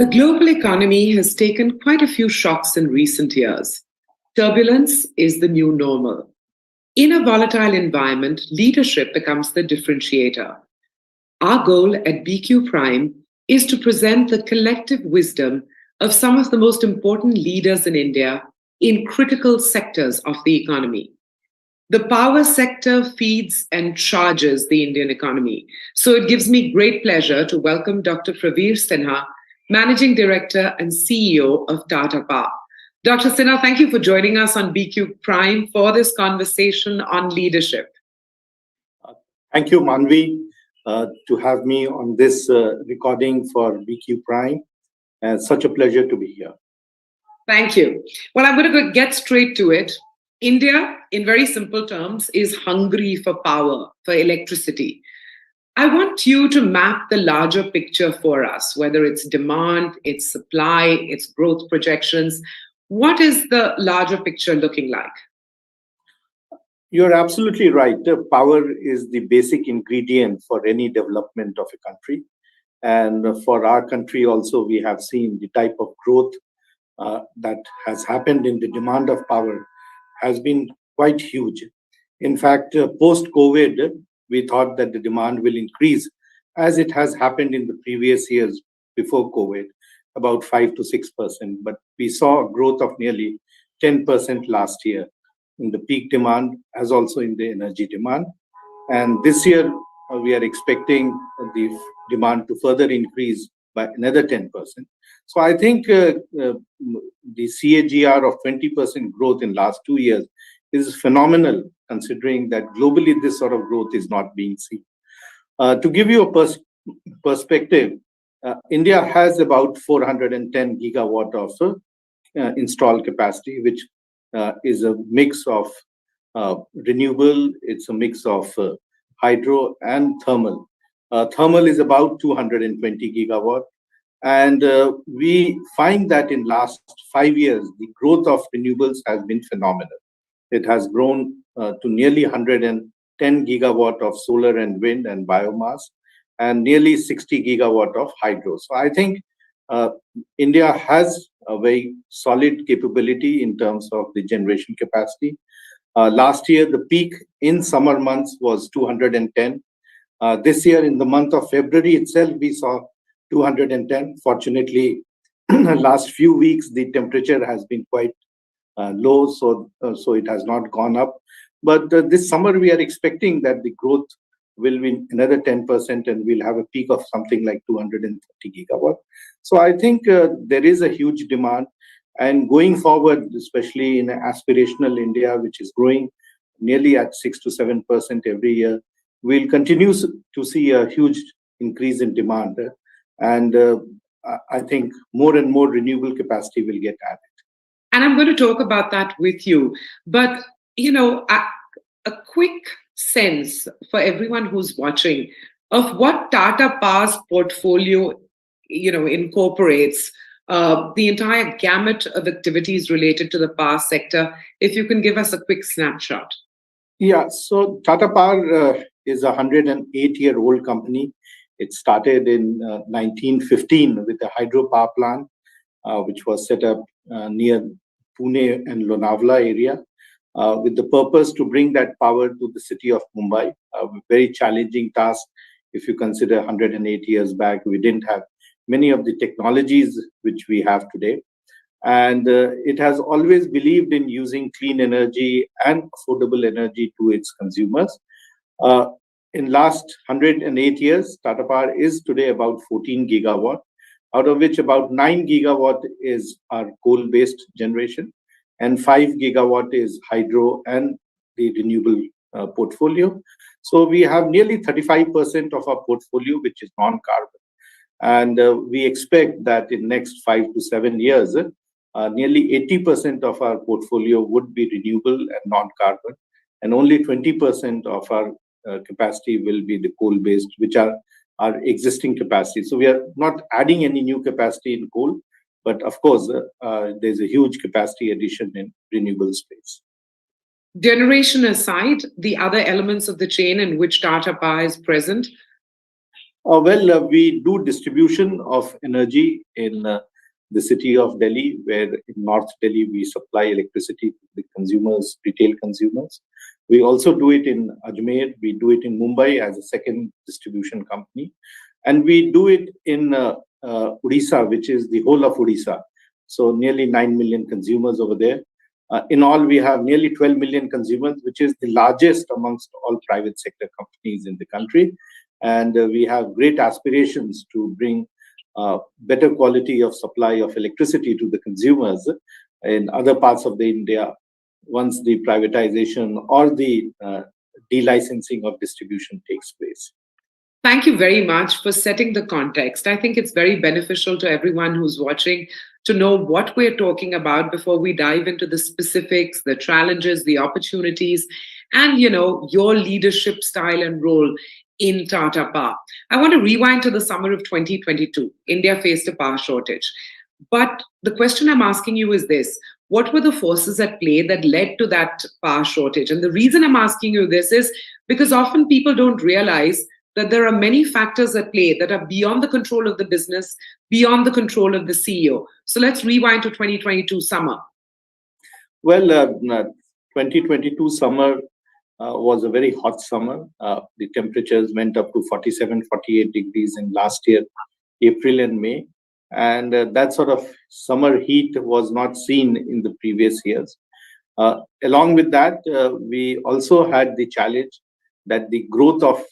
The global economy has taken quite a few shocks in recent years. Turbulence is the new normal. In a volatile environment, leadership becomes the differentiator. Our goal at BQ Prime is to present the collective wisdom of some of the most important leaders in India in critical sectors of the economy. The power sector feeds and charges the Indian economy. So it gives me great pleasure to welcome Dr. Praveer Sinha, Managing Director and CEO of Tata Power. Dr. Sinha, thank you for joining us on BQ Prime for this conversation on leadership. Thank you, Manvi, to have me on this recording for BQ Prime. Such a pleasure to be here. Thank you. Well, I'm going to get straight to it. India, in very simple terms, is hungry for power, for electricity. I want you to map the larger picture for us, whether it's demand, its supply, its growth projections. What is the larger picture looking like? You're absolutely right. Power is the basic ingredient for any development of a country. And for our country also, we have seen the type of growth that has happened in the demand of power has been quite huge. In fact, post-COVID, we thought that the demand will increase as it has happened in the previous years before COVID, about 5 to 6%. But we saw a growth of nearly 10% last year in the peak demand as also in the energy demand. And this year, we are expecting the demand to further increase by another 10%. So I think the CAGR of 20% growth in last 2 years is phenomenal, considering that globally this sort of growth is not being seen. To give you a perspective, India has about 410 gigawatt of installed capacity, which is a mix of renewable, it's a mix of hydro and thermal. Thermal is about 220 gigawatt. And we find that in last 5 years, the growth of renewables has been phenomenal. It has grown to nearly 110 gigawatt of solar and wind and biomass, and nearly 60 gigawatt of hydro. So I think India has a very solid capability in terms of the generation capacity. Last year, the peak in summer months was 210. This year, in the month of February itself, we saw 210. Fortunately, last few weeks, the temperature has been quite low, so it has not gone up. But this summer, we are expecting that the growth will be another 10%, and we'll have a peak of something like 230 gigawatt. So I think there is a huge demand. And going forward, especially in aspirational India, which is growing nearly at 6 to 7% every year, we'll continue to see a huge increase in demand. And I think more and more renewable capacity will get added. And I'm going to talk about that with you. But, a quick sense for everyone who's watching of what Tata Power's portfolio, incorporates the entire gamut of activities related to the power sector. If you can give us a quick snapshot. Yeah, so Tata Power is a 108-year-old company. It started in 1915 with a hydropower plant, which was set up near Pune and Lonavala area, with the purpose to bring that power to the city of Mumbai. A very challenging task. If you consider 108 years back, we didn't have many of the technologies which we have today. And it has always believed in using clean energy and affordable energy to its consumers. In last 108 years, Tata Power is today about 14 gigawatt, out of which about 9 gigawatt is our coal-based generation, and 5 gigawatt is hydro and the renewable portfolio. So we have nearly 35% of our portfolio, which is non-carbon. And we expect that in next 5 to 7 years, nearly 80% of our portfolio would be renewable and non-carbon, and only 20% of our capacity will be the coal-based, which are our existing capacity. So we are not adding any new capacity in coal, but of course, there's a huge capacity addition in renewable space. Generation aside, the other elements of the chain in which Tata Power is present, We do distribution of energy in the city of Delhi, where in North Delhi we supply electricity to the consumers, retail consumers. We also do it in Ajmer, we do it in Mumbai as a second distribution company, and we do it in Odisha, which is the whole of Odisha. So nearly 9 million consumers over there. In all, we have nearly 12 million consumers, which is the largest amongst all private sector companies in the country. And we have great aspirations to bring better quality of supply of electricity to the consumers in other parts of the India once the privatization or the delicensing of distribution takes place. Thank you very much for setting the context. I think it's very beneficial to everyone who's watching to know what we're talking about before we dive into the specifics, the challenges, the opportunities, and your leadership style and role in Tata Power. I want to rewind to the summer of 2022. India faced a power shortage. But the question I'm asking you is this: what were the forces at play that led to that power shortage? And the reason I'm asking you this is because often people don't realize that there are many factors at play that are beyond the control of the business, beyond the control of the CEO. So let's rewind to 2022 summer. Well, 2022 summer was a very hot summer. The temperatures went up to 47, 48 degrees in last year, April and May. And that sort of summer heat was not seen in the previous years. Along with that, we also had the challenge that the growth of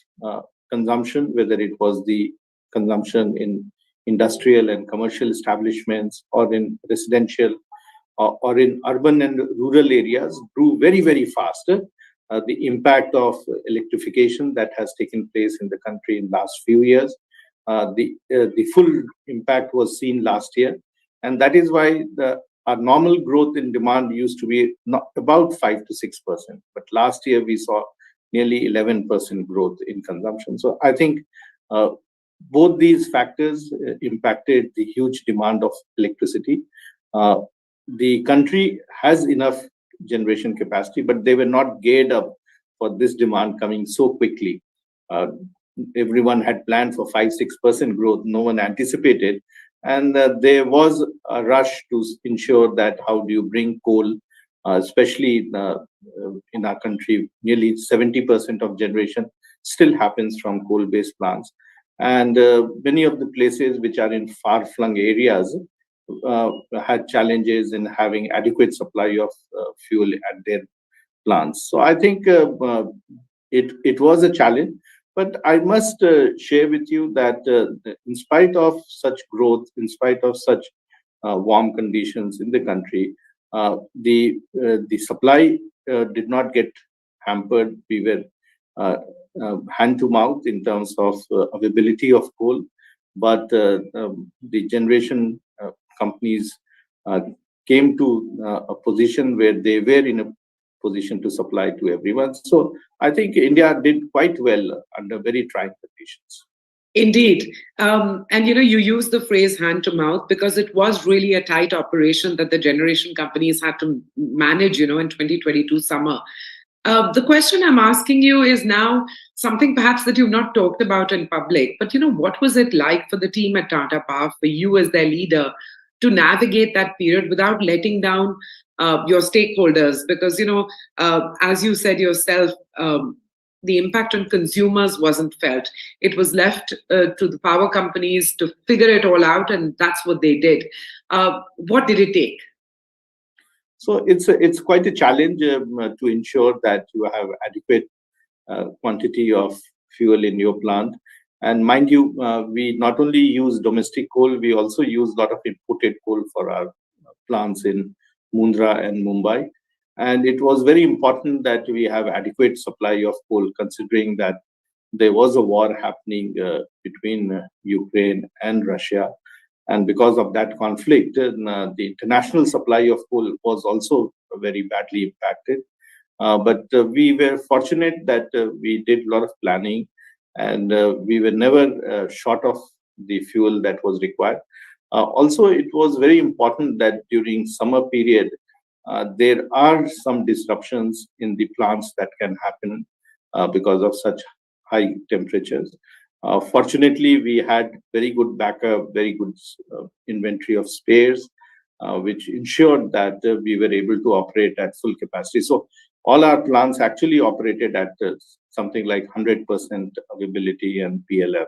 consumption, whether it was the consumption in industrial and commercial establishments or in residential or in urban and rural areas, grew very, very fast. The impact of electrification that has taken place in the country in last few years, the full impact was seen last year, and that is why our normal growth in demand used to be not about 5 to 6%, but last year we saw nearly 11% growth in consumption. So I think both these factors impacted the huge demand of electricity. The country has enough generation capacity, but they were not geared up for this demand coming so quickly. Everyone had planned for 5 6% growth. No one anticipated, and there was a rush to ensure that how do you bring coal, especially in our country, nearly 70% of generation still happens from coal-based plants, and many of the places which are in far-flung areas had challenges in having adequate supply of fuel at their plants. So I think it was a challenge, but I must share with you that in spite of such growth, in spite of such warm conditions in the country, the supply did not get hampered. We were hand to mouth in terms of availability of coal, but the generation companies came to a position where they were in a position to supply to everyone. So I think India did quite well under very trying conditions. Indeed. And you use the phrase hand to mouth because it was really a tight operation that the generation companies had to manage, in 2022 summer. The question I'm asking you is now something perhaps that you've not talked about in public, but what was it like for the team at Tata Power, for you as their leader, to navigate that period without letting down your stakeholders? Because, as you said yourself, the impact on consumers wasn't felt. It was left to the power companies to figure it all out, and that's what they did. What did it take? So it's quite a challenge to ensure that you have adequate quantity of fuel in your plant. And mind you, we not only use domestic coal, we also use a lot of imported coal for our plants in Mundra and Mumbai. And it was very important that we have adequate supply of coal, considering that there was a war happening between Ukraine and Russia. And because of that conflict, the international supply of coal was also very badly impacted. But we were fortunate that we did a lot of planning, and we were never short of the fuel that was required. Also, it was very important that during summer period, there are some disruptions in the plants that can happen because of such high temperatures. Fortunately, we had very good backup, very good inventory of spares, which ensured that we were able to operate at full capacity. So all our plants actually operated at something like 100% availability and PLF,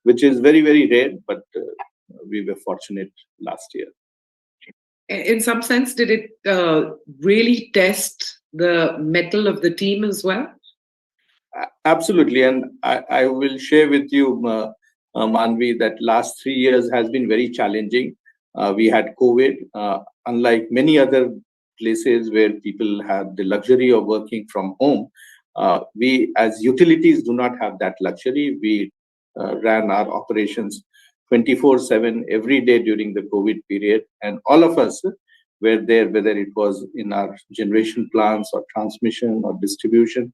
which is very, very rare, but we were fortunate last year. In some sense, did it really test the mettle of the team as well? Absolutely, and I will share with you, Manvi, that last 3 years has been very challenging. We had COVID, unlike many other places where people have the luxury of working from home. We, as utilities, do not have that luxury. We ran our operations 24/7 every day during the COVID period, and all of us were there, whether it was in our generation plants or transmission or distribution.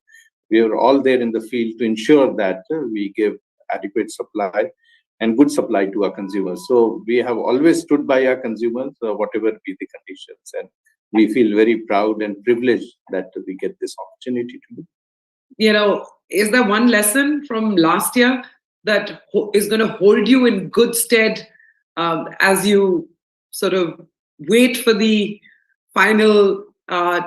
We were all there in the field to ensure that we give adequate supply and good supply to our consumers. So we have always stood by our consumers, whatever be the conditions, and we feel very proud and privileged that we get this opportunity to do. Is there one lesson from last year that is going to hold you in good stead as you sort of wait for the final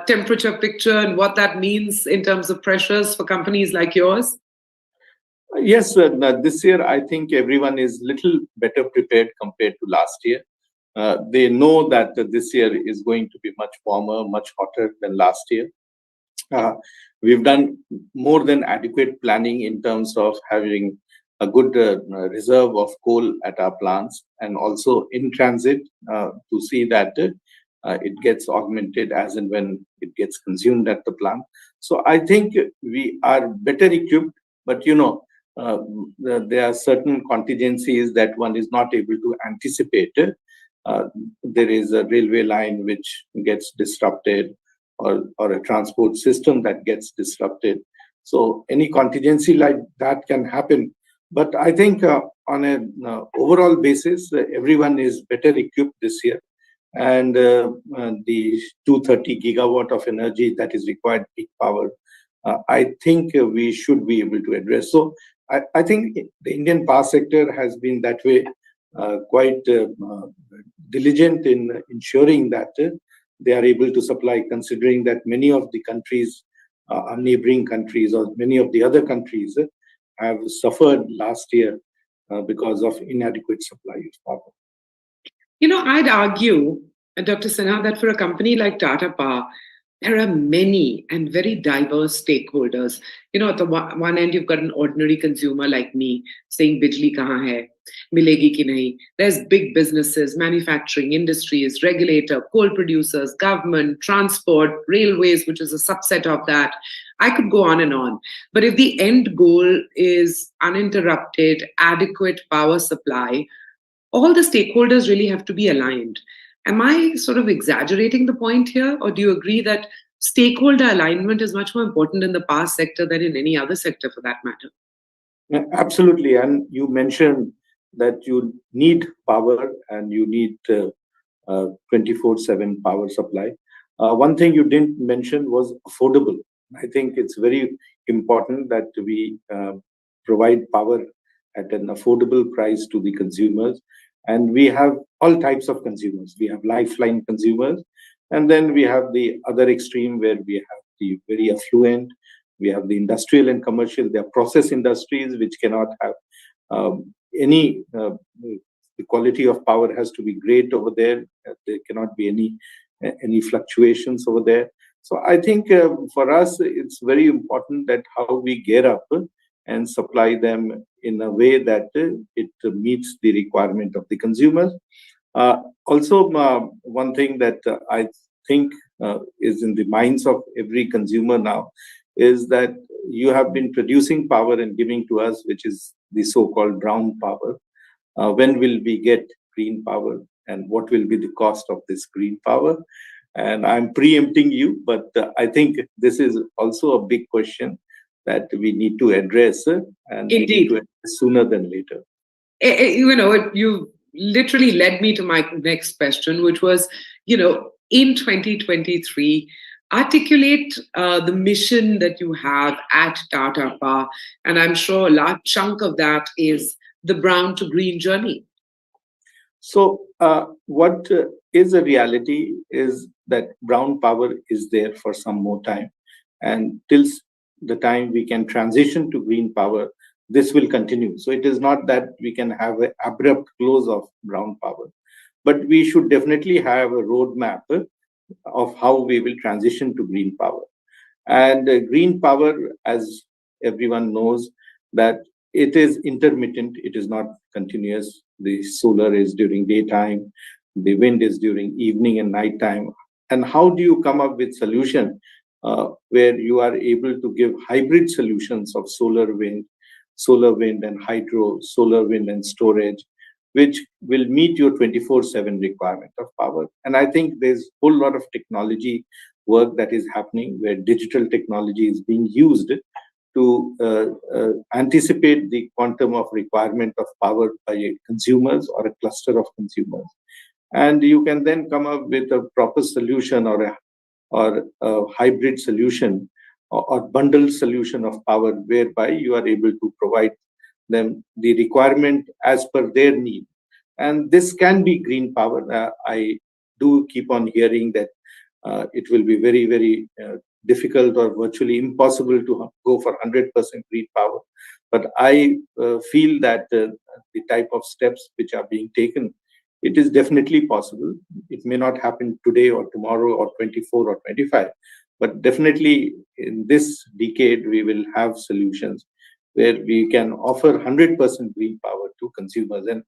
temperature picture and what that means in terms of pressures for companies like yours? Yes, this year I think everyone is little better prepared compared to last year. They know that this year is going to be much warmer, much hotter than last year. We've done more than adequate planning in terms of having a good reserve of coal at our plants and also in transit to see that it gets augmented as and when it gets consumed at the plant. So I think we are better equipped, but there are certain contingencies that one is not able to anticipate. There is a railway line which gets disrupted, or a transport system that gets disrupted. So any contingency like that can happen. But I think on an overall basis, everyone is better equipped this year. And the 230 gigawatt of energy that is required peak power, I think we should be able to address. So I think the Indian power sector has been that way quite diligent in ensuring that they are able to supply, considering that many of the countries, our neighboring countries, or many of the other countries have suffered last year because of inadequate supply of power. I'd argue, Dr. Sinha, that for a company like Tata Power, there are many and very diverse stakeholders. At the one end, you've got an ordinary consumer like me saying, Bijli kahan hai? Milegi ki nahi? There's big businesses, manufacturing, industries, regulator, coal producers, government, transport, railways, which is a subset of that. I could go on and on. But if the end goal is uninterrupted, adequate power supply, all the stakeholders really have to be aligned. Am I sort of exaggerating the point here, or do you agree that stakeholder alignment is much more important in the power sector than in any other sector for that matter? Yeah, absolutely. And you mentioned that you need power and you need 24/7 power supply. One thing you didn't mention was affordable. I think it's very important that we provide power at an affordable price to the consumers. And we have all types of consumers. We have lifeline consumers, and then we have the other extreme where we have the very affluent. We have the industrial and commercial. There are process industries which cannot have any. The quality of power has to be great over there. There cannot be any fluctuations over there. So I think for us, it's very important that how we gear up and supply them in a way that it meets the requirement of the consumers. Also, one thing that I think is in the minds of every consumer now is that you have been producing power and giving to us, which is the so-called brown power. When will we get green power, and what will be the cost of this green power? And I'm preempting you, but I think this is also a big question that we need to address, and Indeed. we need to address sooner than later. You literally led me to my next question, which was, in 2023, articulate the mission that you have at Tata Power. And I'm sure a large chunk of that is the brown to green journey. So, what is a reality is that brown power is there for some more time. And the time we can transition to green power, this will continue. So, it is not that we can have an abrupt close of brown power, but we should definitely have a roadmap of how we will transition to green power. And green power, as everyone knows, that it is intermittent, it is not continuous. The solar is during daytime, the wind is during evening and night time. And how do you come up with solution where you are able to give hybrid solutions of solar wind and hydro, solar wind and storage, which will meet your 24/7 requirement of power? And I think there's a whole lot of technology work that is happening where digital technology is being used to anticipate the quantum of requirement of power by consumers or a cluster of consumers. And you can then come up with a proper solution or a hybrid solution or bundled solution of power whereby you are able to provide them the requirement as per their need. And this can be green power. I do keep on hearing that it will be very, very difficult or virtually impossible to go for 100% green power. But I feel that the type of steps which are being taken, it is definitely possible. It may not happen today or tomorrow or 24 or 25, but definitely in this decade, we will have solutions where we can offer 100% green power to consumers. And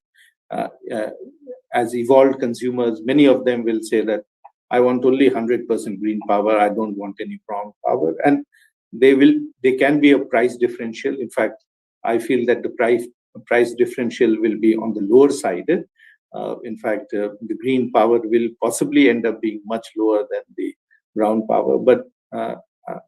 uh, uh, as evolved consumers, many of them will say that I want only 100% green power. I don't want any brown power. And they can be a price differential. In fact, I feel that the price differential will be on the lower side. In fact, the green power will possibly end up being much lower than the brown power. But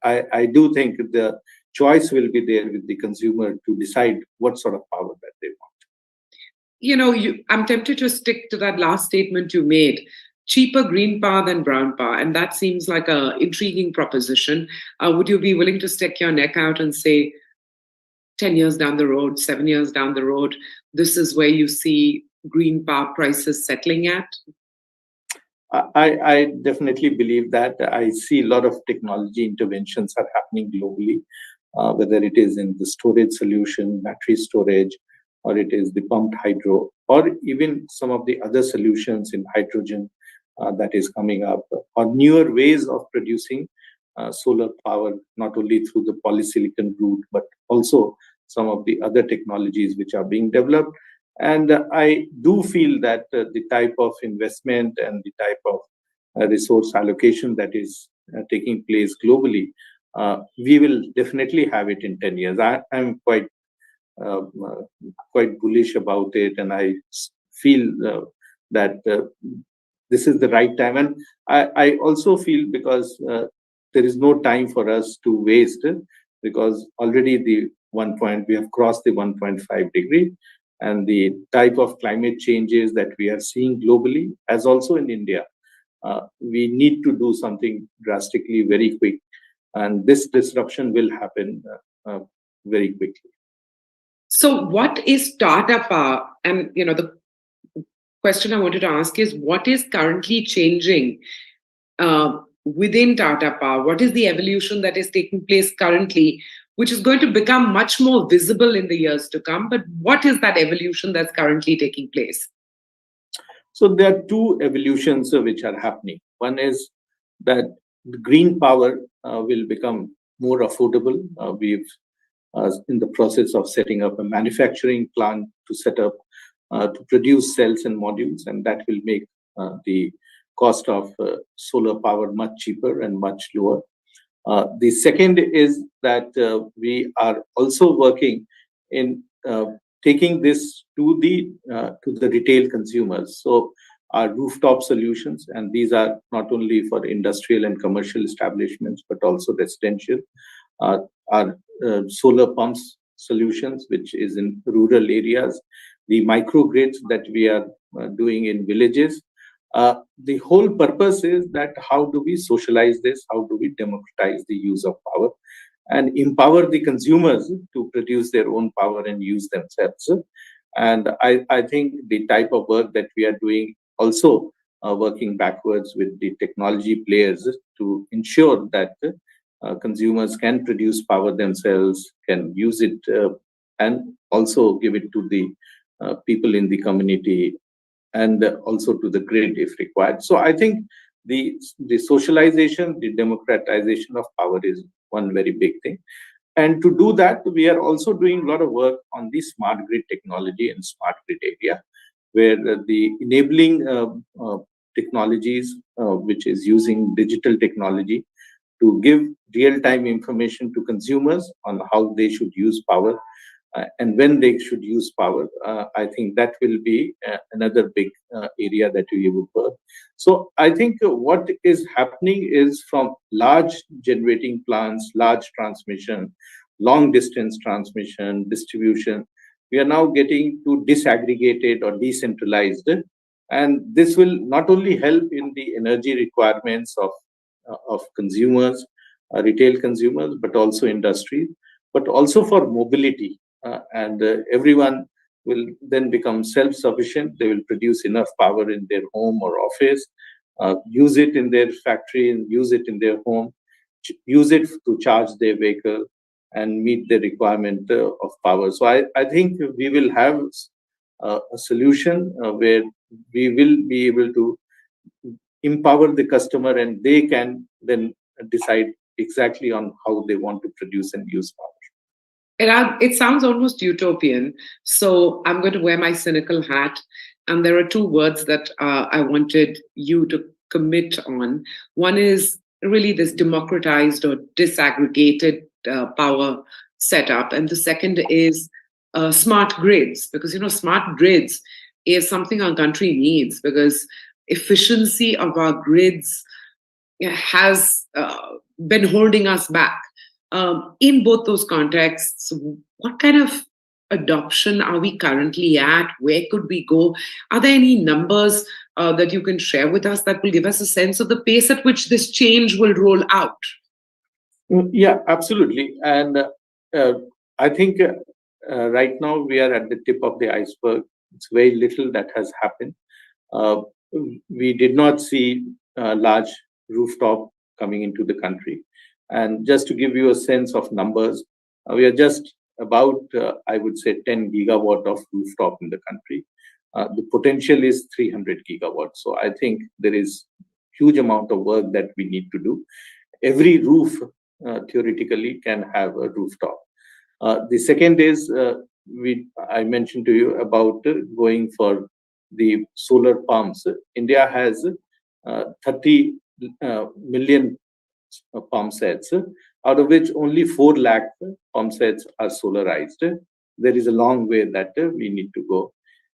I do think the choice will be there with the consumer to decide what sort of power that they want. I'm tempted to stick to that last statement you made. Cheaper green power than brown power. And that seems like an intriguing proposition. Would you be willing to stick your neck out and say, 10 years down the road, 7 years down the road, this is where you see green power prices settling at? I definitely believe that. I see a lot of technology interventions are happening globally, whether it is in the storage solution, battery storage, or it is the pumped hydro, or even some of the other solutions in hydrogen that is coming up, or newer ways of producing solar power, not only through the polysilicon route, but also some of the other technologies which are being developed. And I do feel that the type of investment and the type of resource allocation that is taking place globally, we will definitely have it in 10 years. I'm uh, quite bullish about it, and I feel that this is the right time. And I also feel because there is no time for us to waste, because already we have crossed the 1.5 degree, and the type of climate changes that we are seeing globally, as also in India, we need to do something drastically very quick, and this disruption will happen very quickly. So, what is Tata Power? And the question I wanted to ask is, what is currently changing within Tata Power? What is the evolution that is taking place currently, which is going to become much more visible in the years to come? But what is that evolution that's currently taking place? So there are two evolutions which are happening. One is that the green power will become more affordable. We've in the process of setting up a manufacturing plant to set up to produce cells and modules, and that will make the cost of solar power much cheaper and much lower. The second is that we are also working in taking this to the retail consumers. So our rooftop solutions, and these are not only for industrial and commercial establishments but also residential. Our solar pumps solutions, which is in rural areas, the microgrids that we are doing in villages, The whole purpose is that how do we socialize this? How do we democratize the use of power and empower the consumers to produce their own power and use themselves? And I think the type of work that we are doing also working backwards with the technology players to ensure that consumers can produce power themselves, can use it, and also give it to the people in the community and also to the grid if required. So I think the socialization, the democratization of power is one very big thing. And to do that, we are also doing a lot of work on the smart grid technology and smart grid area, where the enabling technologies, which is using digital technology to give real-time information to consumers on how they should use power and when they should use power. I think that will be another big area that we would work. So I think what is happening is from large generating plants, large transmission, long distance transmission, distribution, we are now getting to disaggregated or decentralized. And this will not only help in the energy requirements of consumers, retail consumers, but also industry, but also for mobility. And everyone will then become self-sufficient. They will produce enough power in their home or office, use it in their factory, and use it in their home, use it to charge their vehicle and meet the requirement of power. So I think we will have a solution where we will be able to empower the customer and they can then decide exactly on how they want to produce and use power. It sounds almost utopian. So I'm going to wear my cynical hat. And there are two words that I wanted you to commit on. One is really this democratized or disaggregated power setup. And the second is smart grids, because, smart grids is something our country needs because efficiency of our grids has been holding us back. In both those contexts, what kind of adoption are we currently at? Where could we go? Are there any numbers that you can share with us that will give us a sense of the pace at which this change will roll out? Yeah, absolutely. And I think right now we are at the tip of the iceberg. It's very little that has happened. Uh, we did not see large rooftop coming into the country. And just to give you a sense of numbers, we are just about, I would say, 10 gigawatt of rooftop in the country. The potential is 300 gigawatts. So I think there is huge amount of work that we need to do. Every roof theoretically can have a rooftop. The second is I mentioned to you about going for the solar pumps. India has 30 million pump sets, out of which only 4 lakh pump sets are solarized. There is a long way that we need to go.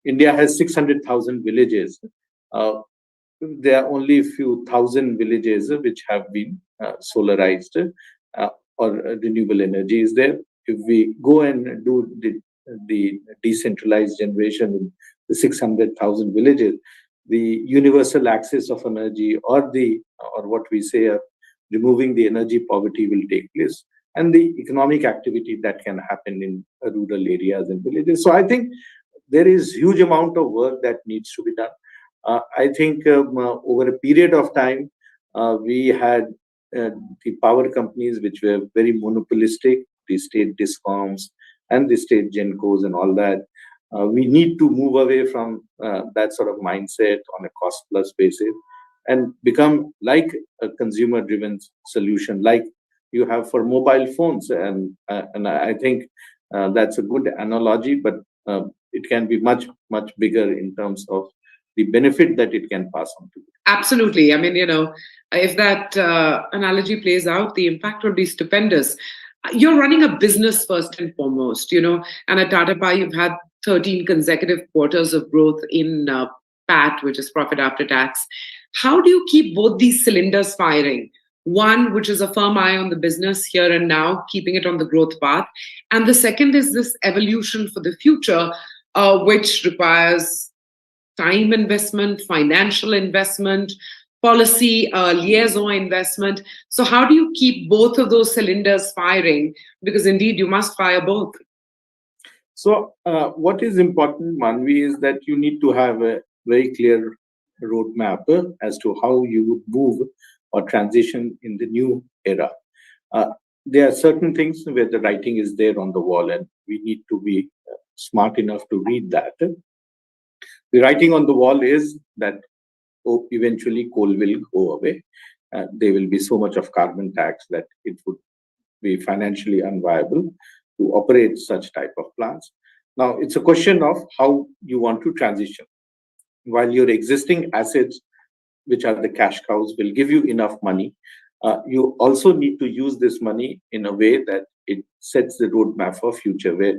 India has 600,000 villages. There are only a few thousand villages which have been solarized or renewable energy is there. If we go and do the decentralized generation in the 600,000 villages, the universal access of energy or what we say removing the energy poverty will take place, and the economic activity that can happen in rural areas and villages. So I think there is huge amount of work that needs to be done. I think over a period of time, we had the power companies which were very monopolistic, the state discoms and the state gencos and all that. We need to move away from that sort of mindset on a cost plus basis and become like a consumer driven solution like you have for mobile phones. And I think that's a good analogy, but it can be much bigger in terms of the benefit that it can pass on to you. Absolutely. I mean, if that analogy plays out, the impact will be stupendous. You're running a business first and foremost, and at Tata Power, you've had 13 consecutive quarters of growth in PAT, which is profit after tax. How do you keep both these cylinders firing? One, which is a firm eye on the business here and now, keeping it on the growth path. And the second is this evolution for the future, which requires time investment, financial investment, policy liaison investment. So how do you keep both of those cylinders firing? Because indeed, you must fire both. So, what is important, Manvi, is that you need to have a very clear roadmap as to how you would move or transition in the new era. Uh, there are certain things where the writing is there on the wall, and we need to be smart enough to read that. The writing on the wall is that eventually coal will go away. There will be so much of carbon tax that it would be financially unviable to operate such type of plants. Now, it's a question of how you want to transition. While your existing assets, which are the cash cows, will give you enough money, you also need to use this money in a way that it sets the roadmap for future, where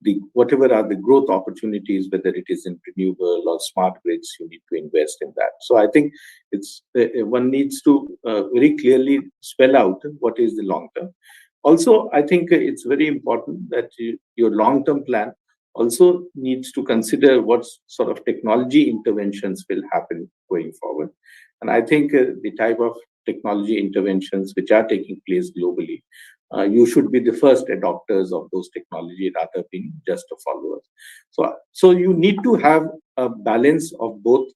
the whatever are the growth opportunities, whether it is in renewable or smart grids, you need to invest in that. So I think it's one needs to very clearly spell out what is the long term. Also, I think it's very important that your long term plan also needs to consider what sort of technology interventions will happen going forward. And I think the type of technology interventions which are taking place globally, you should be the first adopters of those technology rather than just a followers. So you need to have a balance of both.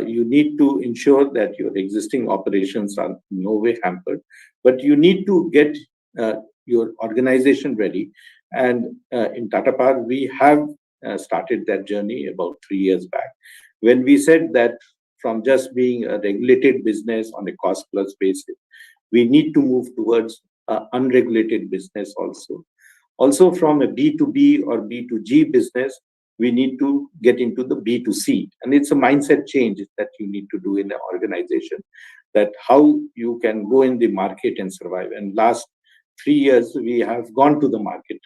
You need to ensure that your existing operations are no way hampered, but you need to get your organization ready. And in Tata Power, we have started that journey about 3 years back, when we said that from just being a regulated business on a cost plus basis, we need to move towards unregulated business also. Also, from a B2B or B2G business, we need to get into the B2C. And it's a mindset change that you need to do in an organization, that how you can go in the market and survive. And last 3 years, we have gone to the market,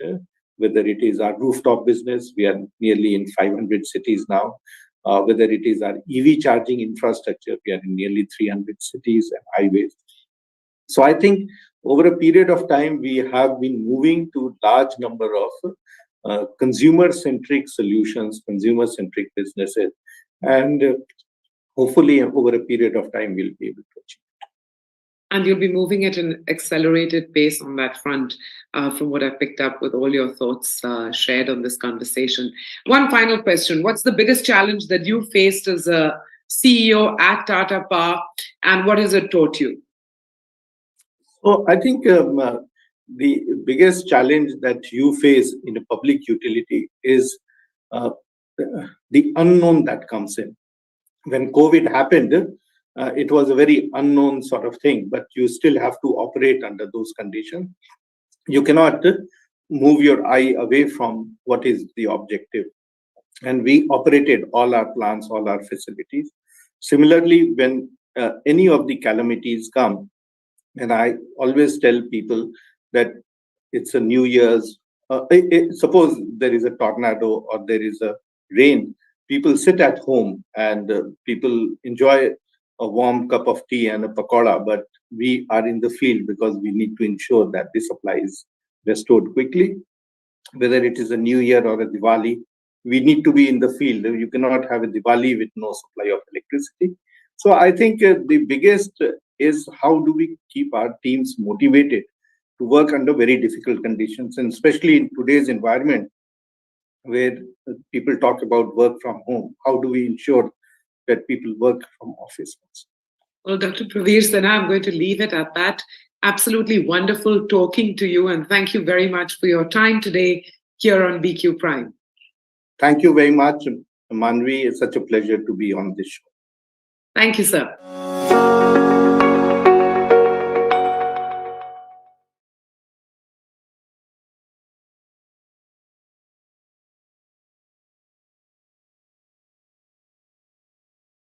whether it is our rooftop business, we are nearly in 500 cities now. Whether it is our EV charging infrastructure, we are in nearly 300 cities and highways. So I think over a period of time, we have been moving to large number of consumer-centric solutions, consumer-centric businesses, and hopefully over a period of time, we'll be able to achieve. And you'll be moving at an accelerated pace on that front, from what I picked up with all your thoughts shared on this conversation. One final question. What's the biggest challenge that you faced as a CEO at Tata Power, and what has it taught you? So I think the biggest challenge that you face in a public utility is the unknown that comes in. When COVID happened, it was a very unknown sort of thing, but you still have to operate under those conditions. You cannot move your eye away from what is the objective. And we operated all our plants, all our facilities. Similarly, when any of the calamities come, and I always tell people that it's a New Year's, suppose there is a tornado or there is a rain, people sit at home and people enjoy a warm cup of tea and a pakoda, but we are in the field because we need to ensure that the supply is restored quickly. Whether it is a New Year or a Diwali, we need to be in the field. You cannot have a Diwali with no supply of electricity. So I think the biggest is how do we keep our teams motivated to work under very difficult conditions, and especially in today's environment where people talk about work from home, how do we ensure that people work from office? Well, Dr. Praveer Sinha, I'm going to leave it at that. Absolutely wonderful talking to you, and thank you very much for your time today here on BQ Prime. Thank you very much, Manvi. It's such a pleasure to be on this show. Thank you, sir.